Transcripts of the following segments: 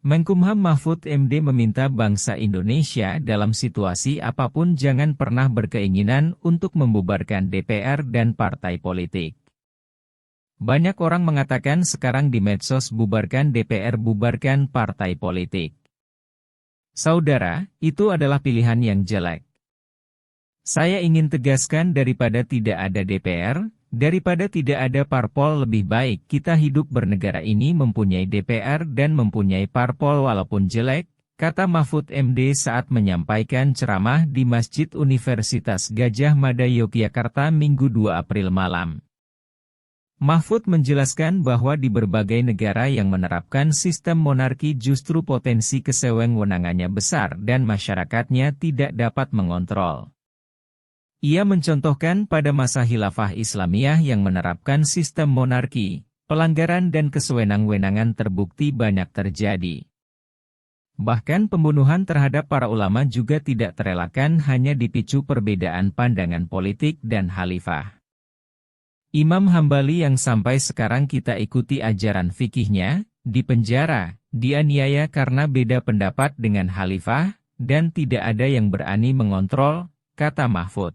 Menkumham Mahfud MD meminta bangsa Indonesia dalam situasi apapun jangan pernah berkeinginan untuk membubarkan DPR dan partai politik. Banyak orang mengatakan sekarang di medsos bubarkan DPR, bubarkan partai politik. Saudara, itu adalah pilihan yang jelek. Saya ingin tegaskan daripada tidak ada DPR, daripada tidak ada parpol lebih baik kita hidup bernegara ini mempunyai DPR dan mempunyai parpol walaupun jelek, kata Mahfud MD saat menyampaikan ceramah di Masjid Universitas Gadjah Mada Yogyakarta Minggu 2 April malam. Mahfud menjelaskan bahwa di berbagai negara yang menerapkan sistem monarki justru potensi kesewenang-wenangannya besar dan masyarakatnya tidak dapat mengontrol. Ia mencontohkan pada masa Khilafah Islamiyah yang menerapkan sistem monarki, pelanggaran dan kesewenang-wenangan terbukti banyak terjadi. Bahkan pembunuhan terhadap para ulama juga tidak terelakkan hanya dipicu perbedaan pandangan politik dan khalifah. Imam Hambali yang sampai sekarang kita ikuti ajaran fikihnya, dipenjara, dianiaya karena beda pendapat dengan khalifah, dan tidak ada yang berani mengontrol, kata Mahfud.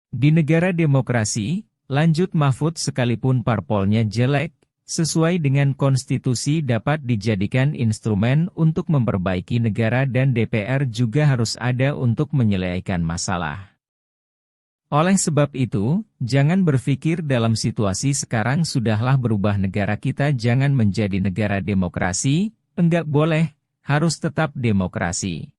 Di negara demokrasi, lanjut Mahfud, sekalipun parpolnya jelek, sesuai dengan konstitusi dapat dijadikan instrumen untuk memperbaiki negara dan DPR juga harus ada untuk menyelesaikan masalah. Oleh sebab itu, jangan berpikir dalam situasi sekarang sudahlah berubah negara kita jangan menjadi negara demokrasi, enggak boleh, harus tetap demokrasi.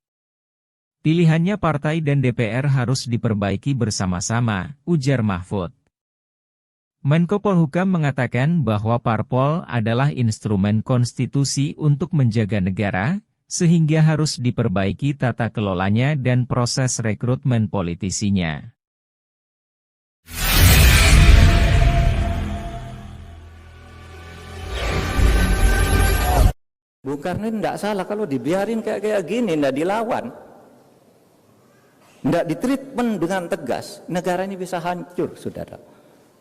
Pilihannya partai dan DPR harus diperbaiki bersama-sama, ujar Mahfud. Menko Polhukam mengatakan bahwa parpol adalah instrumen konstitusi untuk menjaga negara, sehingga harus diperbaiki tata kelolanya dan proses rekrutmen politisinya. Bung Karno tidak salah kalau dibiarin kayak gini, tidak dilawan, tidak ditreatment dengan tegas, negara ini bisa hancur, saudara.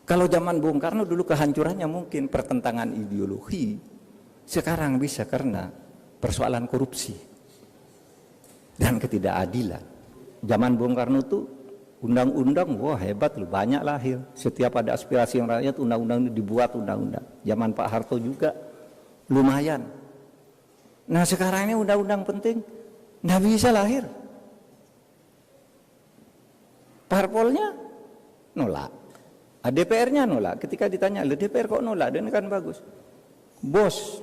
Kalau zaman Bung Karno dulu kehancurannya mungkin pertentangan ideologi, sekarang bisa karena persoalan korupsi dan ketidakadilan. Zaman Bung Karno itu undang-undang, wah hebat loh, banyak lahir. Setiap ada aspirasi yang rakyat, undang-undang itu dibuat undang-undang. Zaman Pak Harto juga lumayan. Nah sekarang ini undang-undang penting, nggak bisa lahir. Parpolnya nolak, DPR-nya nolak. Ketika ditanya, DPR kok nolak? Dan kan bagus, bos.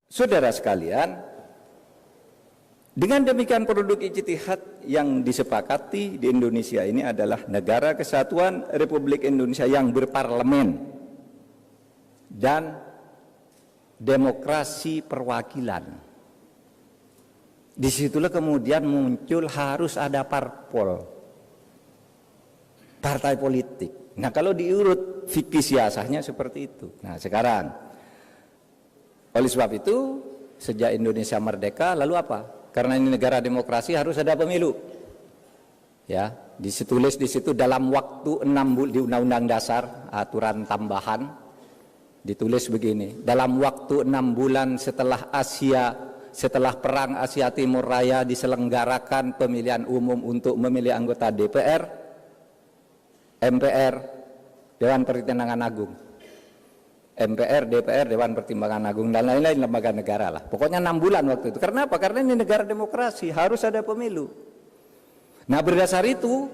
Saudara sekalian, dengan demikian produk ijtihad yang disepakati di Indonesia ini adalah negara kesatuan Republik Indonesia yang berparlemen dan demokrasi perwakilan. Disitulah kemudian muncul harus ada parpol, partai politik. Nah kalau diurut fikih siasahnya seperti itu. Nah sekarang, oleh sebab itu sejak Indonesia merdeka lalu apa? Karena ini negara demokrasi harus ada pemilu. Ya, ditulis di situ dalam waktu 6 bulan di Undang-Undang Dasar aturan tambahan ditulis begini, dalam waktu 6 bulan setelah perang Asia Timur Raya diselenggarakan pemilihan umum untuk memilih anggota DPR, MPR, Dewan Pertimbangan Agung. MPR, DPR, Dewan Pertimbangan Agung, dan lain-lain lembaga negara lah. Pokoknya 6 bulan waktu itu. Karena apa? Karena ini negara demokrasi, harus ada pemilu. Nah berdasar itu,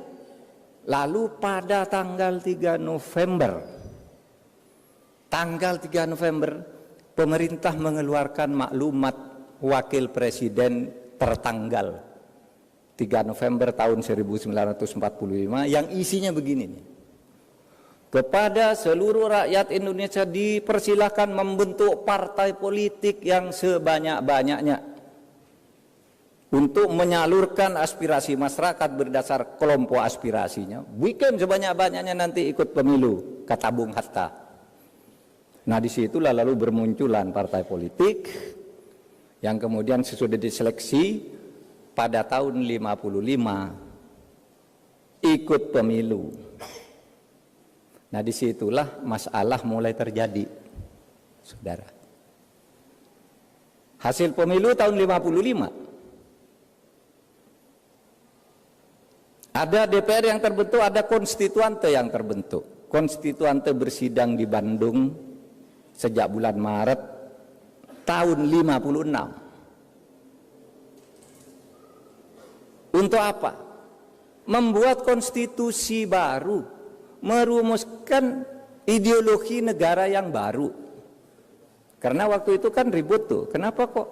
lalu pada tanggal 3 November, pemerintah mengeluarkan maklumat wakil presiden tertanggal 3 November tahun 1945 yang isinya begini nih. Kepada seluruh rakyat Indonesia dipersilahkan membentuk partai politik yang sebanyak-banyaknya untuk menyalurkan aspirasi masyarakat berdasar kelompok aspirasinya. Bikin sebanyak-banyaknya nanti ikut pemilu, kata Bung Hatta. Nah disitulah lalu bermunculan partai politik yang kemudian sesudah diseleksi pada tahun 55 ikut pemilu. Nah disitulah masalah mulai terjadi, saudara. Hasil pemilu tahun 55. Ada DPR yang terbentuk, ada konstituante yang terbentuk. Konstituante bersidang di Bandung sejak bulan Maret tahun 56. Untuk apa? Membuat konstitusi baru, merumuskan ideologi negara yang baru. Karena waktu itu kan ribut tuh, kenapa kok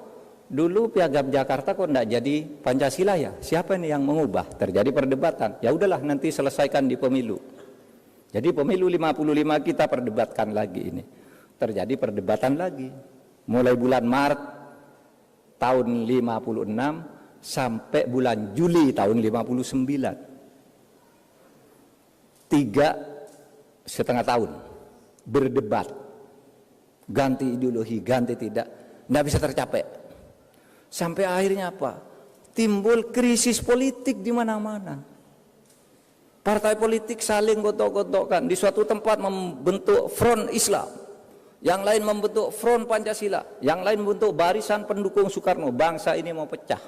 dulu Piagam Jakarta kok enggak jadi Pancasila ya? Siapa nih yang mengubah? Terjadi perdebatan. Ya udahlah nanti selesaikan di pemilu. Jadi pemilu 55 kita perdebatkan lagi ini. Terjadi perdebatan lagi. Mulai bulan Maret tahun 56 sampai bulan Juli tahun 59. 3,5 tahun berdebat. Ganti ideologi, ganti tidak. Nggak bisa tercapai. Sampai akhirnya apa? Timbul krisis politik di mana-mana. Partai politik saling gontok-gontokkan. Di suatu tempat membentuk front Islam, yang lain membentuk front Pancasila, yang lain membentuk barisan pendukung Soekarno. Bangsa ini mau pecah.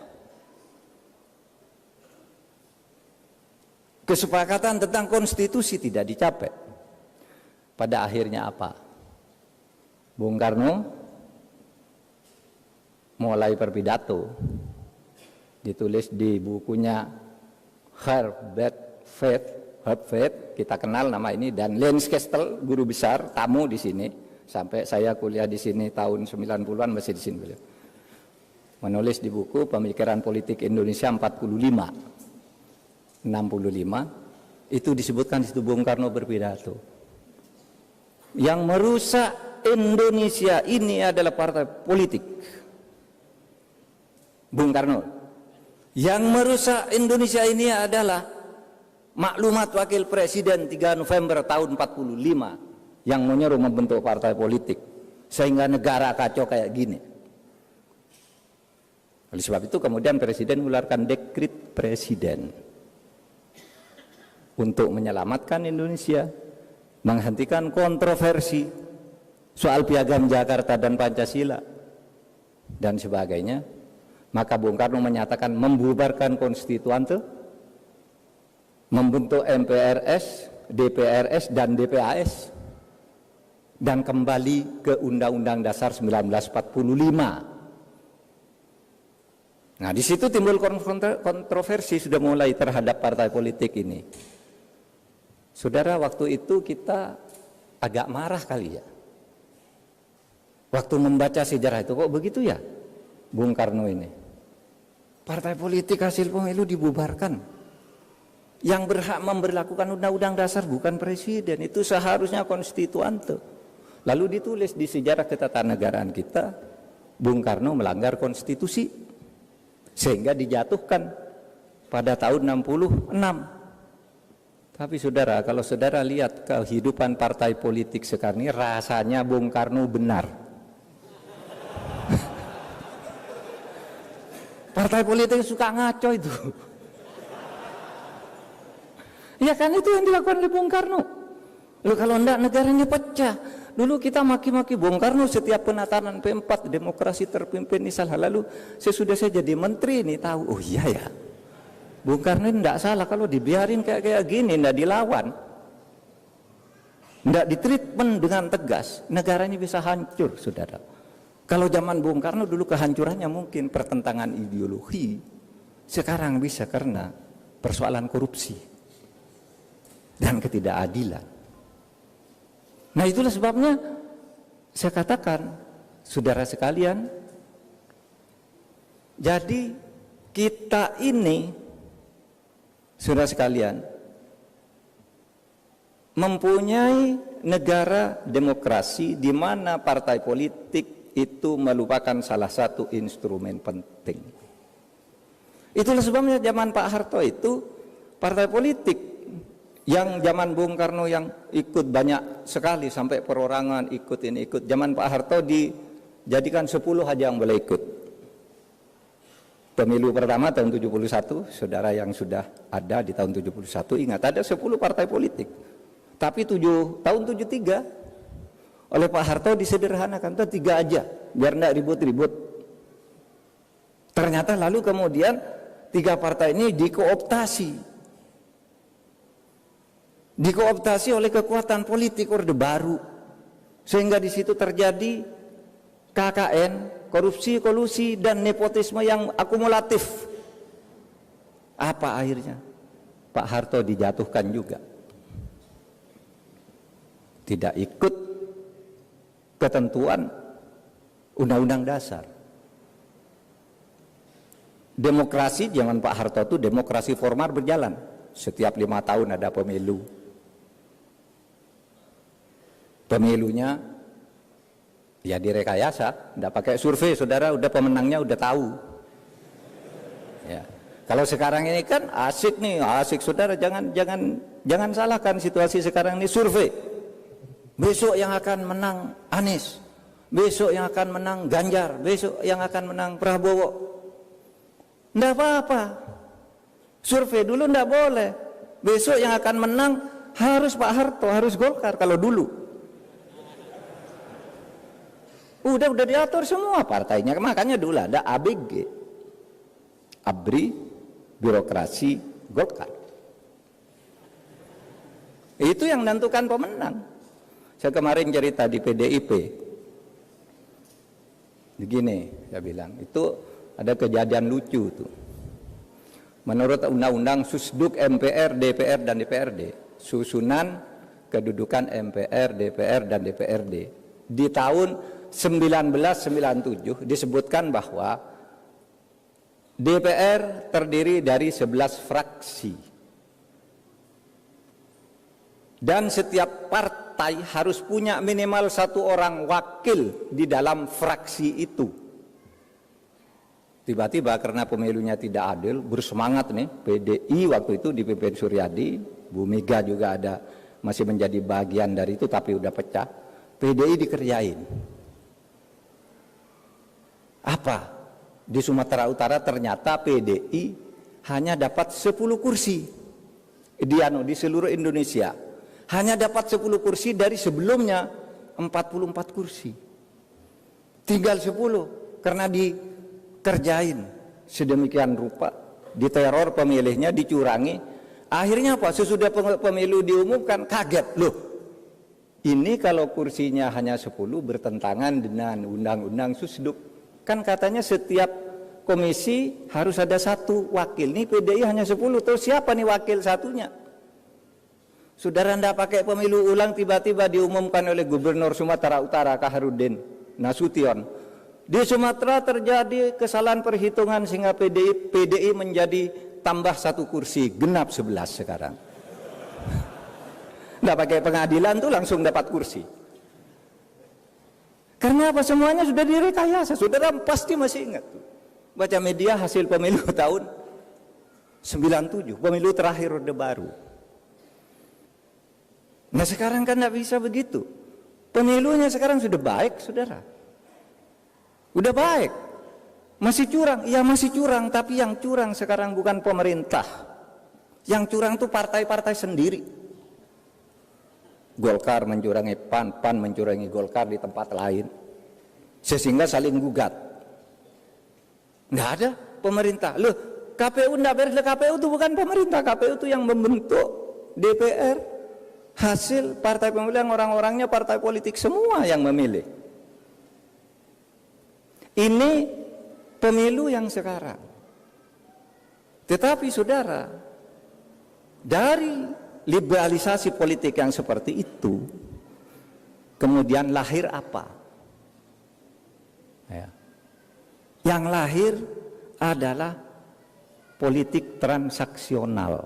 Kesepakatan tentang konstitusi tidak dicapai. Pada akhirnya apa? Bung Karno mulai berpidato, ditulis di bukunya Herbert Faith, kita kenal nama ini, dan Lens Kestel, guru besar, tamu di sini, sampai saya kuliah di sini tahun 90-an masih di sini beliau. Menulis di buku Pemikiran Politik Indonesia 65, itu disebutkan di situ Bung Karno berpidato. Yang merusak Indonesia ini adalah partai politik. Bung Karno. Yang merusak Indonesia ini adalah maklumat Wakil Presiden 3 November tahun 45 yang menyuruh membentuk partai politik sehingga negara kacau kayak gini. Oleh sebab itu kemudian Presiden mengeluarkan dekret Presiden untuk menyelamatkan Indonesia, menghentikan kontroversi soal Piagam Jakarta dan Pancasila dan sebagainya. Maka Bung Karno menyatakan membubarkan konstituante, membentuk MPRS, DPRS dan DPAS, dan kembali ke Undang-Undang Dasar 1945. Nah di situ timbul kontroversi sudah mulai terhadap partai politik ini. Saudara, waktu itu kita agak marah kali ya. Waktu membaca sejarah itu, kok begitu ya Bung Karno ini? Partai politik hasil pemilu dibubarkan. Yang berhak memberlakukan undang-undang dasar bukan presiden, itu seharusnya konstituante. Lalu ditulis di sejarah ketatanegaraan kita, Bung Karno melanggar konstitusi sehingga dijatuhkan pada tahun 66. Tapi saudara, kalau saudara lihat kehidupan partai politik sekarang ini, rasanya Bung Karno benar. Partai politik suka ngaco itu. Ya kan itu yang dilakukan oleh Bung Karno. Loh, kalau enggak negaranya pecah. Dulu kita maki-maki Bung Karno setiap penataan P4, demokrasi terpimpin ini salah. Lalu sesudah saya jadi menteri ini tahu, oh iya ya, Bung Karno ini enggak salah kalau dibiarin kayak gini, enggak dilawan, enggak ditreatment dengan tegas, negaranya bisa hancur, saudara. Kalau zaman Bung Karno dulu kehancurannya mungkin pertentangan ideologi, sekarang bisa karena persoalan korupsi dan ketidakadilan. Nah itulah sebabnya saya katakan, saudara sekalian, jadi kita ini, saudara sekalian, mempunyai negara demokrasi di mana partai politik itu melupakan salah satu instrumen penting. Itulah sebabnya zaman Pak Harto itu partai politik yang zaman Bung Karno yang ikut banyak sekali sampai perorangan ikut ini ikut. Zaman Pak Harto dijadikan 10 aja yang boleh ikut. Pemilu pertama tahun 71, saudara yang sudah ada di tahun 71 ingat ada 10 partai politik. Tapi tahun 73 oleh Pak Harto disederhanakan, itu 3 aja biar enggak ribut-ribut. Ternyata lalu kemudian 3 partai ini dikooptasi oleh kekuatan politik Orde Baru, sehingga di situ terjadi KKN, korupsi, kolusi, dan nepotisme yang akumulatif. Apa akhirnya? Pak Harto dijatuhkan juga, tidak ikut ketentuan Undang-Undang Dasar. Demokrasi zaman Pak Harto itu demokrasi formal berjalan, setiap 5 tahun ada pemilu. Pemilunya ya direkayasa, tidak pakai survei, saudara, udah pemenangnya udah tahu. Ya. Kalau sekarang ini kan asik nih, asik saudara, jangan salahkan situasi sekarang ini survei. Besok yang akan menang Anies, besok yang akan menang Ganjar, besok yang akan menang Prabowo. Tidak apa-apa, survei dulu tidak boleh. Besok yang akan menang harus Pak Harto, harus Golkar kalau dulu. Udah diatur semua partainya, makanya dulu ada ABG, ABRI, birokrasi Golkar. Itu yang menentukan pemenang. Saya kemarin cerita di PDIP, begini saya bilang, itu ada kejadian lucu tuh. Menurut Undang-Undang Susduk MPR, DPR dan DPRD, susunan kedudukan MPR, DPR dan DPRD di tahun 1997 disebutkan bahwa DPR terdiri dari 11 fraksi dan setiap partai harus punya minimal 1 orang wakil di dalam fraksi itu. Tiba-tiba karena pemilunya tidak adil, bersemangat nih PDI waktu itu dipimpin Suryadi, Bu Mega juga ada masih menjadi bagian dari itu tapi udah pecah. PDI dikerjain. Apa? Di Sumatera Utara ternyata PDI hanya dapat 10 kursi. Di seluruh Indonesia hanya dapat 10 kursi dari sebelumnya 44 kursi. Tinggal 10 karena dikerjain sedemikian rupa, diteror pemilihnya, dicurangi. Akhirnya apa? Sesudah pemilu diumumkan kaget, loh. Ini kalau kursinya hanya 10 bertentangan dengan Undang-Undang Susduk. Kan katanya setiap komisi harus ada 1 wakil. Nih PDI hanya 10, terus siapa nih wakil satunya? Saudara tidak pakai pemilu ulang, tiba-tiba diumumkan oleh Gubernur Sumatera Utara Kaharudin Nasution. Di Sumatera terjadi kesalahan perhitungan sehingga PDI menjadi tambah 1 kursi, genap 11 sekarang. Tidak pakai pengadilan tuh langsung dapat kursi. Karena apa? Semuanya sudah direkayasa. Saudara pasti masih ingat tuh. Baca media hasil pemilu tahun 97, pemilu terakhir Orde Baru. Nah sekarang kan tidak bisa begitu. Pemilunya sekarang sudah baik, saudara. Udah baik. Masih curang? Ya masih curang, tapi yang curang sekarang bukan pemerintah. Yang curang itu partai-partai sendiri. Golkar mencurangi PAN, PAN mencurangi Golkar di tempat lain, sehingga saling gugat. Nggak ada pemerintah. Loh, KPU nggak beres. KPU itu bukan pemerintah, KPU itu yang membentuk DPR. Hasil partai pemilihan orang-orangnya partai politik semua yang memilih. Ini pemilu yang sekarang. Tetapi saudara, dari liberalisasi politik yang seperti itu, kemudian lahir apa? Ya. Yang lahir adalah politik transaksional,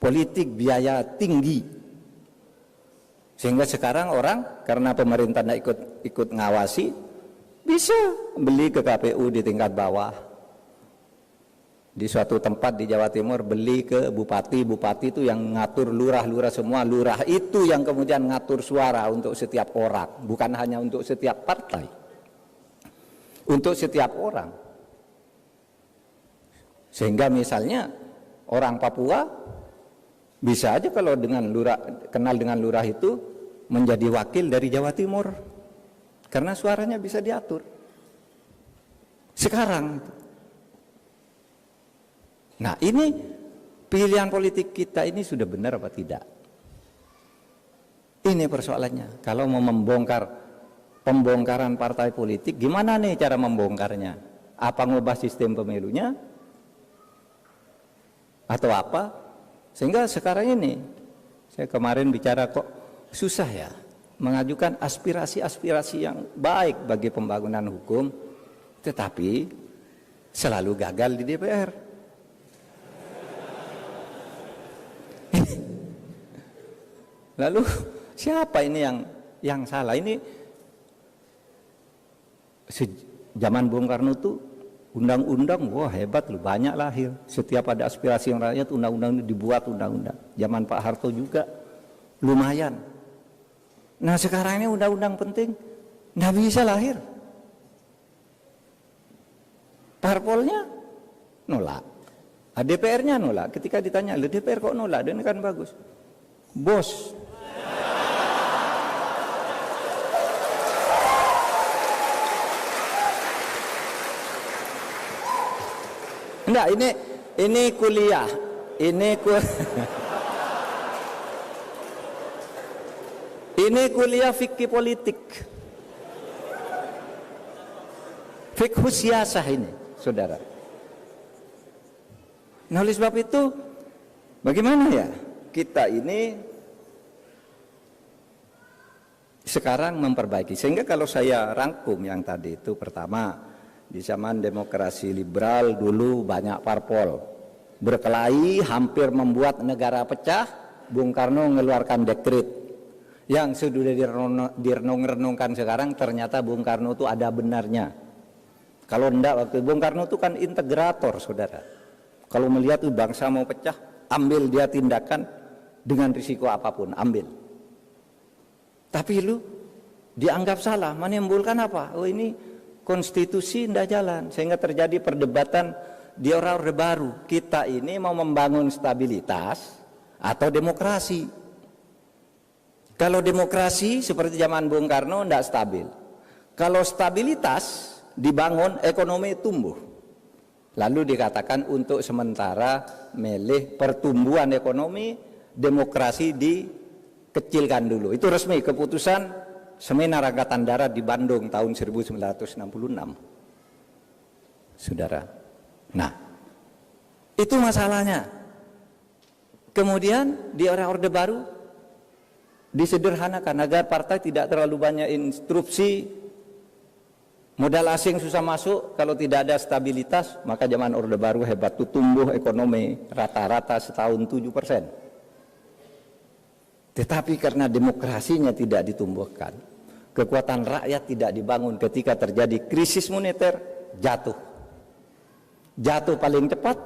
politik biaya tinggi, sehingga sekarang orang karena pemerintah tidak ikut ngawasi, bisa beli ke KPU di tingkat bawah. Di suatu tempat di Jawa Timur beli ke bupati itu yang ngatur lurah semua, lurah itu yang kemudian ngatur suara untuk setiap orang, bukan hanya untuk setiap partai, untuk setiap orang. Sehingga misalnya orang Papua bisa aja kalau kenal dengan lurah itu menjadi wakil dari Jawa Timur. Karena suaranya bisa diatur. Sekarang. Nah, ini pilihan politik kita ini sudah benar apa tidak? Ini persoalannya. Kalau mau pembongkaran partai politik, gimana nih cara membongkarnya? Apa ngubah sistem pemilunya? Atau apa? Sehingga sekarang ini, saya kemarin bicara kok susah ya mengajukan aspirasi-aspirasi yang baik bagi pembangunan hukum, tetapi selalu gagal di DPR. Lalu siapa ini yang salah? Ini zaman Bung Karno tuh undang-undang, wah hebat loh, banyak lahir. Setiap ada aspirasi yang rakyat, undang-undang itu dibuat undang-undang. Zaman Pak Harto juga lumayan. Nah sekarang ini undang-undang penting, nggak bisa lahir. Parpolnya nolak, DPR-nya nolak. Ketika ditanya, DPR kok nolak? Dan ini kan bagus, bos. Enggak, ini kuliah, ini kuliah fikih politik, fikih siasah ini, saudara. Nah, oleh sebab itu, bagaimana ya kita ini sekarang memperbaiki? Sehingga kalau saya rangkum yang tadi itu, pertama, di zaman demokrasi liberal dulu banyak parpol berkelahi, hampir membuat negara pecah. Bung Karno mengeluarkan dekret yang sudah direnung-renungkan sekarang, ternyata Bung Karno itu ada benarnya. Kalau enggak, waktu Bung Karno itu kan integrator, saudara. Kalau melihat tuh bangsa mau pecah, ambil dia tindakan dengan risiko apapun, ambil. Tapi lu dianggap salah, menimbulkan apa? Oh ini konstitusi tidak jalan, sehingga terjadi perdebatan di Orde Baru. Kita ini mau membangun stabilitas atau demokrasi. Kalau demokrasi seperti zaman Bung Karno tidak stabil. Kalau stabilitas dibangun, ekonomi tumbuh. Lalu dikatakan untuk sementara milih pertumbuhan ekonomi, demokrasi dikecilkan dulu. Itu resmi keputusan Seminar Angkatan Darat di Bandung tahun 1966. Saudara. Nah, itu masalahnya. Kemudian di era Orde Baru disederhanakan agar partai tidak terlalu banyak instruksi. Modal asing susah masuk, kalau tidak ada stabilitas, maka zaman Orde Baru hebat tuh, tumbuh ekonomi rata-rata setahun 7%. Tetapi karena demokrasinya tidak ditumbuhkan, kekuatan rakyat tidak dibangun, ketika terjadi krisis moneter, jatuh. Jatuh paling cepat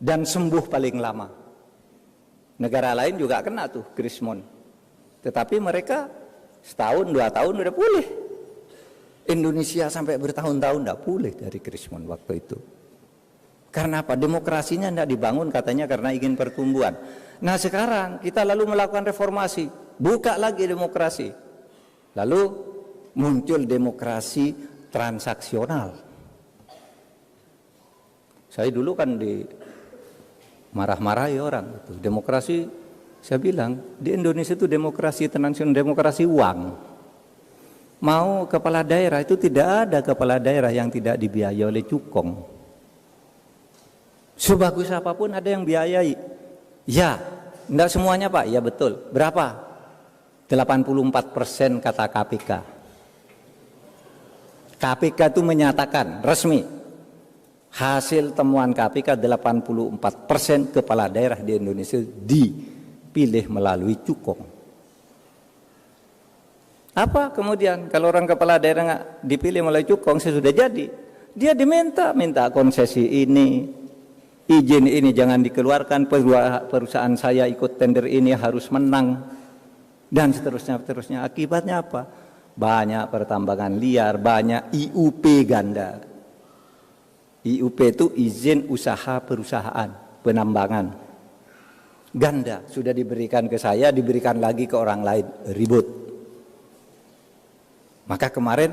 dan sembuh paling lama. Negara lain juga kena tuh krisis moneter. Tetapi mereka setahun, 2 tahun udah pulih. Indonesia sampai bertahun-tahun tidak pulih dari krisis moneter waktu itu. Karena apa? Demokrasinya tidak dibangun katanya karena ingin pertumbuhan. Nah sekarang kita lalu melakukan reformasi, buka lagi demokrasi. Lalu muncul demokrasi transaksional. Saya dulu kan marah-marahi orang gitu. Demokrasi, saya bilang di Indonesia itu demokrasi transaksional, demokrasi uang. Mau kepala daerah itu tidak ada kepala daerah yang tidak dibiayai oleh cukong. Sebagus apapun ada yang biayai. Ya, enggak semuanya Pak, ya betul. Berapa? 84% kata KPK. KPK itu menyatakan resmi, hasil temuan KPK 84% kepala daerah di Indonesia dipilih melalui cukong. Apa kemudian kalau orang kepala daerah nggak dipilih melalui cukong, sesudah jadi dia minta konsesi ini, izin ini jangan dikeluarkan, perusahaan saya ikut tender ini harus menang, dan seterusnya. Akibatnya apa? Banyak pertambangan liar, banyak IUP ganda. IUP itu izin usaha perusahaan, penambangan. Ganda, sudah diberikan ke saya, diberikan lagi ke orang lain, ribut. Maka kemarin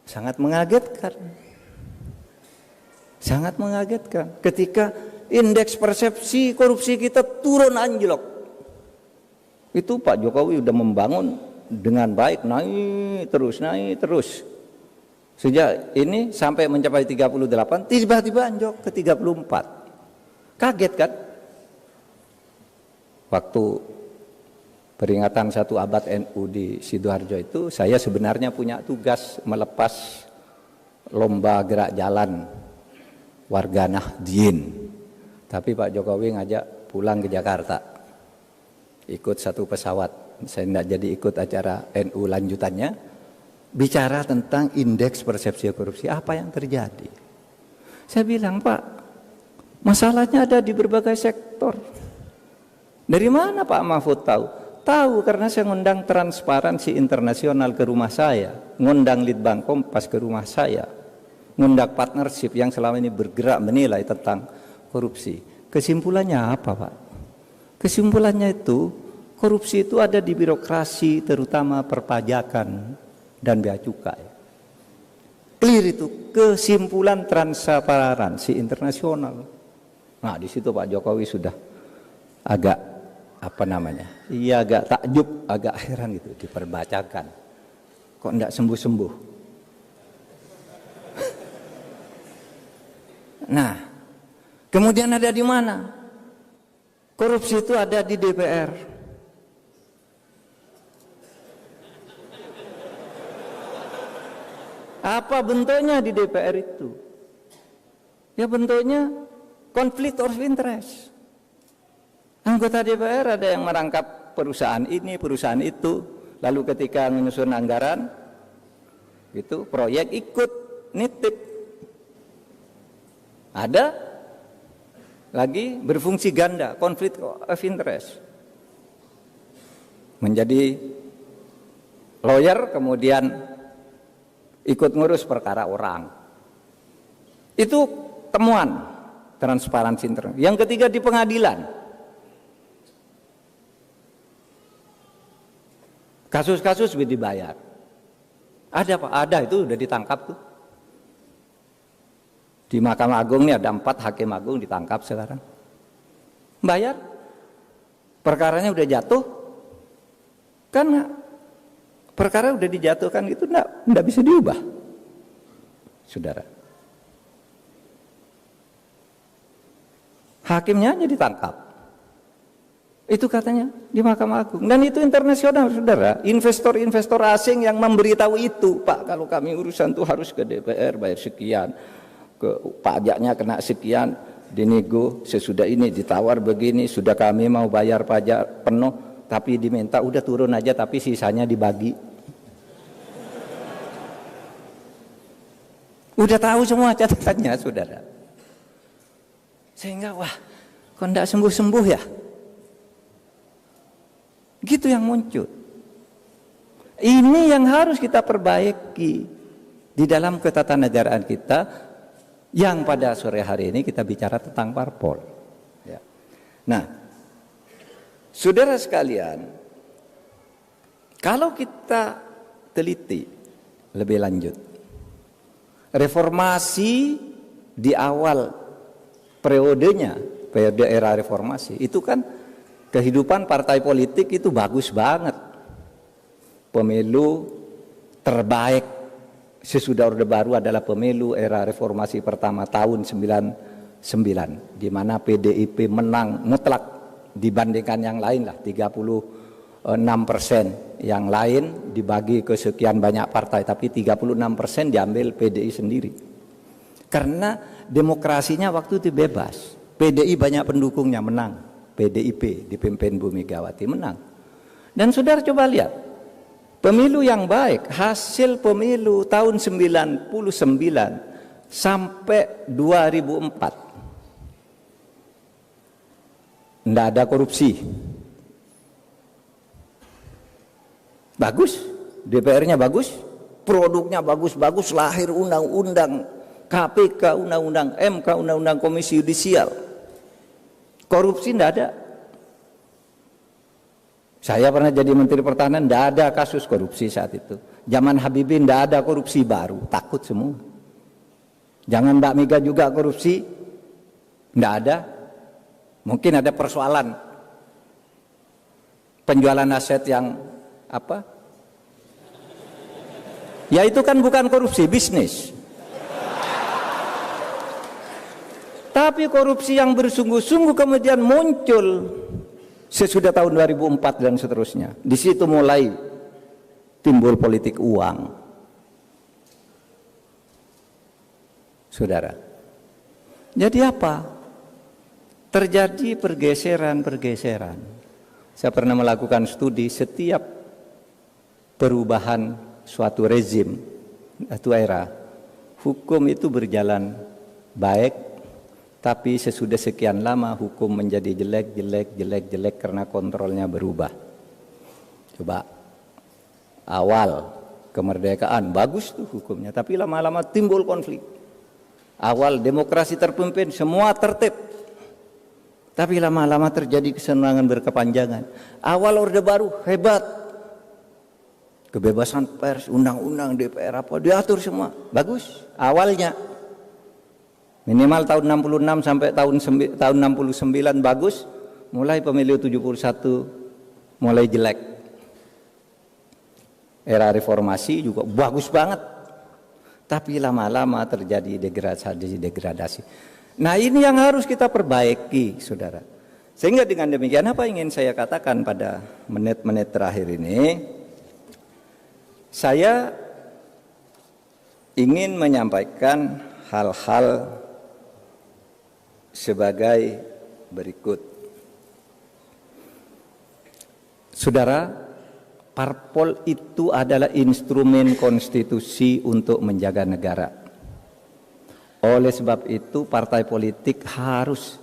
sangat mengagetkan. Sangat mengagetkan ketika indeks persepsi korupsi kita turun anjlok. Itu Pak Jokowi udah membangun dengan baik, naik terus. Sejak ini sampai mencapai 38, tiba-tiba anjlok ke 34. Kaget kan? Waktu peringatan 1 abad NU di Sidoarjo itu, saya sebenarnya punya tugas melepas lomba gerak jalan warga Nahdien. Tapi Pak Jokowi ngajak pulang ke Jakarta, ikut satu pesawat. Saya tidak jadi ikut acara NU lanjutannya, bicara tentang indeks persepsi korupsi. Apa yang terjadi? Saya bilang, Pak, masalahnya ada di berbagai sektor. Dari mana Pak Mahfud tahu? Tahu karena saya ngundang Transparansi Internasional ke rumah saya, ngundang Litbang Kompas ke rumah saya, ngundang partnership yang selama ini bergerak menilai tentang korupsi. Kesimpulannya apa, Pak? Kesimpulannya itu, korupsi itu ada di birokrasi, terutama perpajakan dan bea cukai. Clear itu kesimpulan Transparansi Internasional. Nah, di situ Pak Jokowi sudah agak iya agak takjub, agak heran gitu, diperbacakan. Kok enggak sembuh-sembuh? Nah, kemudian ada di mana? Korupsi itu ada di DPR. Apa bentuknya di DPR itu? Ya bentuknya konflik of interest. Anggota DPR ada yang merangkap perusahaan ini, perusahaan itu, lalu ketika menyusun anggaran, itu proyek ikut nitip. Ada lagi berfungsi ganda, konflik of interest. Menjadi lawyer kemudian ikut ngurus perkara orang. Itu temuan Transparansi Internasional. Yang ketiga di pengadilan. Kasus-kasus dibayar. Ada Pak, ada, itu udah ditangkap tuh. Di Mahkamah Agung ini ada 4 hakim agung ditangkap sekarang. Bayar. Perkaranya udah jatuh. Kan perkara udah dijatuhkan itu enggak bisa diubah. Saudara. Hakimnya aja ditangkap. Itu katanya di Mahkamah Agung. Dan itu internasional, saudara. Investor-investor asing yang memberitahu itu, Pak, kalau kami urusan tuh harus ke DPR bayar sekian, ke pajaknya kena sekian, dinego sesudah ini ditawar begini, sudah kami mau bayar pajak penuh, tapi diminta udah turun aja, tapi sisanya dibagi. Udah tahu semua catatannya, saudara. Sehingga wah, kok enggak sembuh-sembuh ya? Gitu yang muncul. Ini yang harus kita perbaiki di dalam ketatanegaraan kita, yang pada sore hari ini kita bicara tentang parpol. Ya. Nah, saudara sekalian, kalau kita teliti lebih lanjut, reformasi di awal periodenya, periode era reformasi, itu kan kehidupan partai politik itu bagus banget. Pemilu terbaik sesudah Orde Baru adalah pemilu era reformasi pertama tahun 99, di mana PDIP menang mutlak dibandingkan yang lain lah, 36%. Yang lain dibagi ke sekian banyak partai, tapi 36% diambil PDI sendiri. Karena demokrasinya waktu itu bebas. PDI banyak pendukungnya, menang. PDIP dipimpin Bu Megawati menang. Dan saudara coba lihat, pemilu yang baik, hasil pemilu tahun 99 sampai 2004. Tidak ada korupsi. Bagus, DPR-nya bagus, produknya bagus-bagus, lahir undang-undang KPK, undang-undang MK, undang-undang Komisi Yudisial. Korupsi tidak ada. Saya pernah jadi Menteri Pertahanan, tidak ada kasus korupsi saat itu. Zaman Habibie tidak ada korupsi baru, takut semua. Jangan Mbak Mega juga korupsi, tidak ada. Mungkin ada persoalan penjualan aset yang apa? Ya itu kan bukan korupsi, bisnis. Tapi korupsi yang bersungguh-sungguh kemudian muncul sesudah tahun 2004 dan seterusnya. Di situ mulai timbul politik uang. Saudara. Jadi apa? Terjadi pergeseran-pergeseran. Saya pernah melakukan studi setiap perubahan suatu rezim, suatu era. Hukum itu berjalan baik. Tapi sesudah sekian lama hukum menjadi jelek karena kontrolnya berubah. Coba awal kemerdekaan bagus tuh hukumnya, tapi lama-lama timbul konflik. Awal demokrasi terpimpin semua tertib, tapi lama-lama terjadi kesenangan berkepanjangan. Awal Orde Baru hebat, kebebasan pers, undang-undang DPR apa diatur semua, bagus awalnya. Minimal tahun 66 sampai tahun 69 bagus, mulai pemilu 71 mulai jelek. Era reformasi juga bagus banget. Tapi lama-lama terjadi degradasi. Nah, ini yang harus kita perbaiki, Saudara. Sehingga dengan demikian apa ingin saya katakan pada menit-menit terakhir ini, saya ingin menyampaikan hal-hal sebagai berikut. Saudara, parpol itu adalah instrumen konstitusi untuk menjaga negara. Oleh sebab itu partai politik harus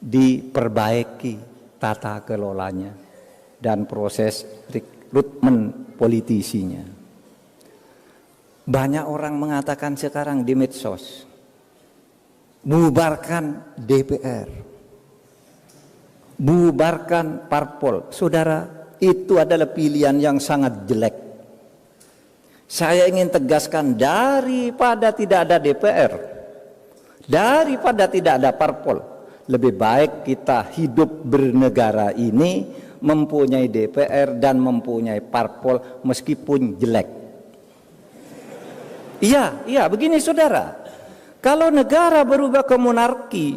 diperbaiki tata kelolanya dan proses rekrutmen politisinya. Banyak orang mengatakan sekarang di medsos, bubarkan DPR, bubarkan parpol. Saudara, itu adalah pilihan yang sangat jelek. Saya ingin tegaskan, daripada tidak ada DPR, daripada tidak ada parpol, lebih baik kita hidup bernegara ini mempunyai DPR dan mempunyai parpol meskipun jelek. Iya, begini saudara. Kalau negara berubah ke monarki,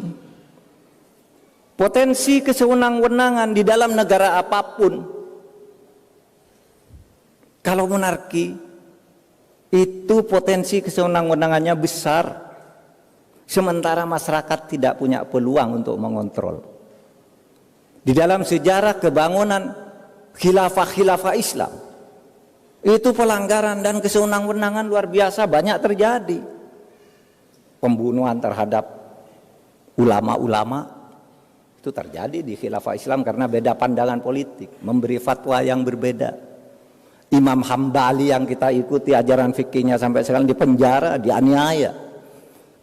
potensi kesewenang-wenangan di dalam negara apapun, kalau monarki itu potensi kesewenang-wenangannya besar, sementara masyarakat tidak punya peluang untuk mengontrol. Di dalam sejarah kebangunan khilafah Islam, itu pelanggaran dan kesewenang-wenangan luar biasa banyak terjadi. Pembunuhan terhadap ulama-ulama itu terjadi di khilafah Islam karena beda pandangan politik, memberi fatwa yang berbeda. Imam Hambali yang kita ikuti ajaran fikihnya sampai sekarang dipenjara, dianiaya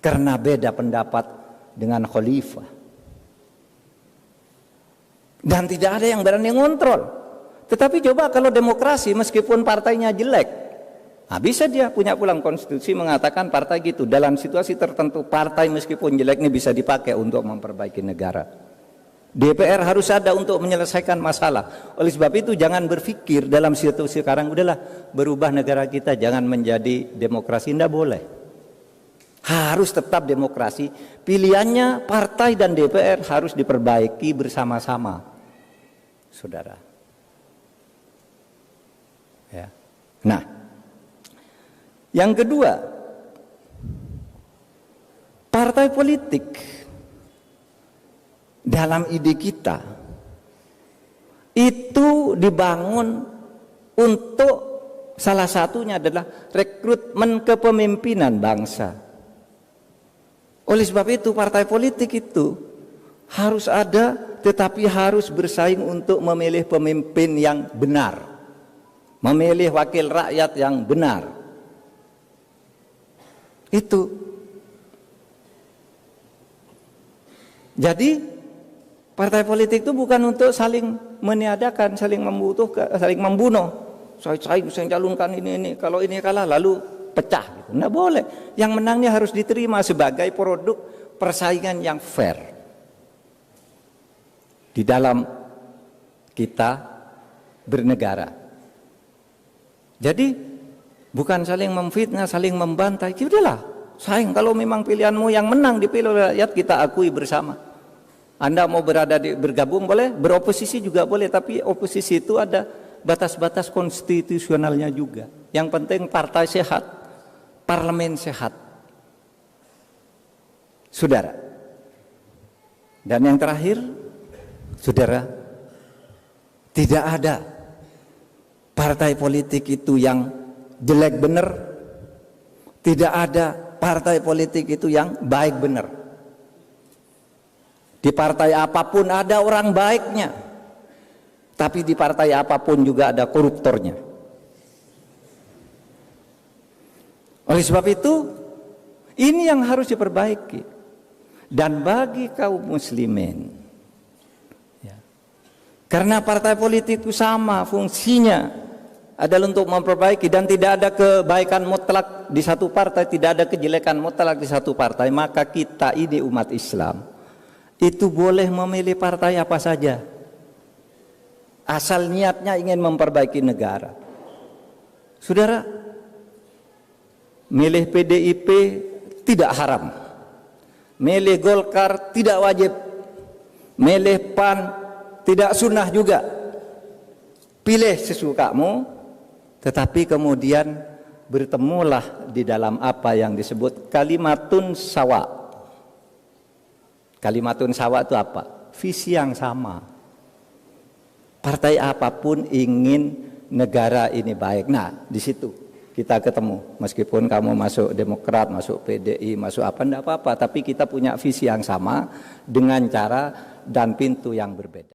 karena beda pendapat dengan khalifah. Dan tidak ada yang berani ngontrol. Tetapi coba kalau demokrasi meskipun partainya jelek, nah, bisa dia punya pulang konstitusi mengatakan partai gitu. Dalam situasi tertentu partai meskipun jelek ini bisa dipakai untuk memperbaiki negara. DPR harus ada untuk menyelesaikan masalah. Oleh sebab itu jangan berpikir dalam situasi sekarang udahlah berubah negara kita jangan menjadi demokrasi, tidak boleh. Harus tetap demokrasi. Pilihannya partai dan DPR harus diperbaiki bersama-sama, saudara. Ya. Nah, yang kedua, partai politik dalam ide kita itu dibangun untuk salah satunya adalah rekrutmen kepemimpinan bangsa. Oleh sebab itu partai politik itu harus ada, tetapi harus bersaing untuk memilih pemimpin yang benar, memilih wakil rakyat yang benar. Itu Jadi partai politik itu bukan untuk saling meniadakan, saling membutuhkan, saling membunuh. Saya calonkan ini, kalau ini kalah lalu pecah gitu. Nggak boleh. Yang menangnya harus diterima sebagai produk persaingan yang fair. Di dalam kita bernegara. Jadi bukan saling memfitnah, saling membantai. Udahlah, sayang kalau memang pilihanmu yang menang dipilih oleh rakyat, kita akui bersama. Anda mau bergabung boleh, beroposisi juga boleh, tapi oposisi itu ada batas-batas konstitusionalnya juga. Yang penting partai sehat, parlemen sehat. Saudara. Dan yang terakhir, saudara, tidak ada partai politik itu yang jelek benar, tidak ada partai politik itu yang baik benar. Di partai apapun ada orang baiknya, tapi di partai apapun juga ada koruptornya. Oleh sebab itu, ini yang harus diperbaiki. Dan bagi kaum muslimin, ya, karena partai politik itu sama fungsinya adalah untuk memperbaiki, dan tidak ada kebaikan mutlak di satu partai, tidak ada kejelekan mutlak di satu partai, maka kita ini umat Islam itu boleh memilih partai apa saja asal niatnya ingin memperbaiki negara. Saudara, milih PDIP tidak haram, milih Golkar tidak wajib, milih PAN tidak sunnah juga. Pilih sesukamu, tetapi kemudian bertemulah di dalam apa yang disebut kalimatun sawa. Kalimatun sawa itu apa? Visi yang sama. Partai apapun ingin negara ini baik. Nah, di situ kita ketemu. Meskipun kamu masuk Demokrat, masuk PDI, masuk apa, enggak apa-apa. Tapi kita punya visi yang sama dengan cara dan pintu yang berbeda.